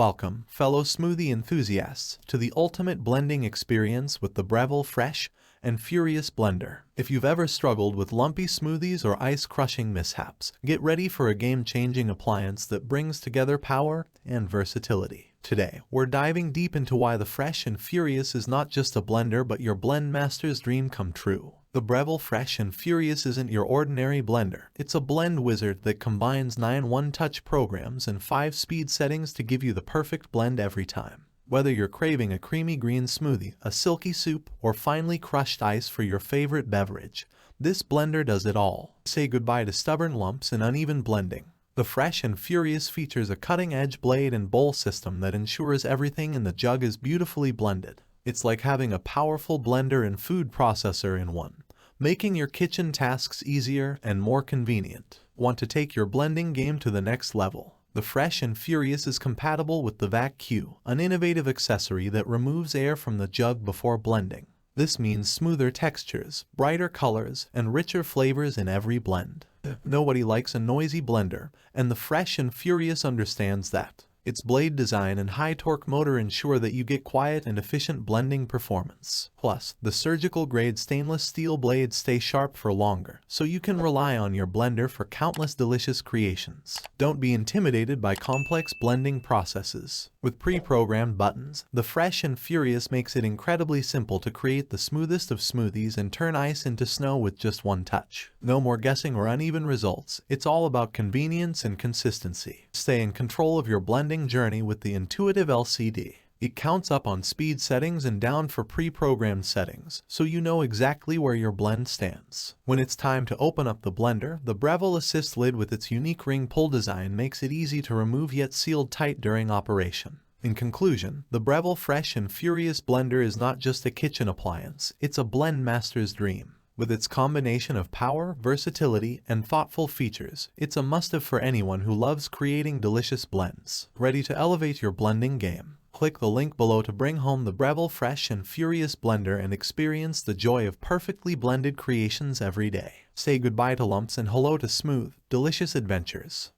Welcome, fellow smoothie enthusiasts, to the ultimate blending experience with the Breville Fresh and Furious Blender. If you've ever struggled with lumpy smoothies or ice-crushing mishaps, get ready for a game-changing appliance that brings together power and versatility. Today, we're diving deep into why the Fresh and Furious is not just a blender but your blend master's dream come true. The Breville Fresh and Furious isn't your ordinary blender. It's a blend wizard that combines 9 one-touch programs and 5 speed settings to give you the perfect blend every time. Whether you're craving a creamy green smoothie, a silky soup, or finely crushed ice for your favorite beverage, this blender does it all. Say goodbye to stubborn lumps and uneven blending. The Fresh and Furious features a cutting-edge blade and bowl system that ensures everything in the jug is beautifully blended. It's like having a powerful blender and food processor in one, making your kitchen tasks easier and more convenient. Want to take your blending game to the next level? The Fresh and Furious is compatible with the Vac-Q, an innovative accessory that removes air from the jug before blending. This means smoother textures, brighter colors, and richer flavors in every blend. Nobody likes a noisy blender, and the Fresh and Furious understands that. Its blade design and high-torque motor ensure that you get quiet and efficient blending performance. Plus, the surgical-grade stainless steel blades stay sharp for longer, so you can rely on your blender for countless delicious creations. Don't be intimidated by complex blending processes. With pre-programmed buttons, the Fresh and Furious makes it incredibly simple to create the smoothest of smoothies and turn ice into snow with just one touch. No more guessing or uneven results. It's all about convenience and consistency. Stay in control of your blending journey with the intuitive LCD. It counts up on speed settings and down for pre-programmed settings, so you know exactly where your blend stands. When it's time to open up the blender, the Breville Assist lid with its unique ring pull design makes it easy to remove yet sealed tight during operation. In conclusion, the Breville Fresh and Furious blender is not just a kitchen appliance, it's a blend master's dream. With its combination of power, versatility, and thoughtful features, it's a must-have for anyone who loves creating delicious blends. Ready to elevate your blending game? Click the link below to bring home the Breville Fresh and Furious blender and experience the joy of perfectly blended creations every day. Say goodbye to lumps and hello to smooth, delicious adventures.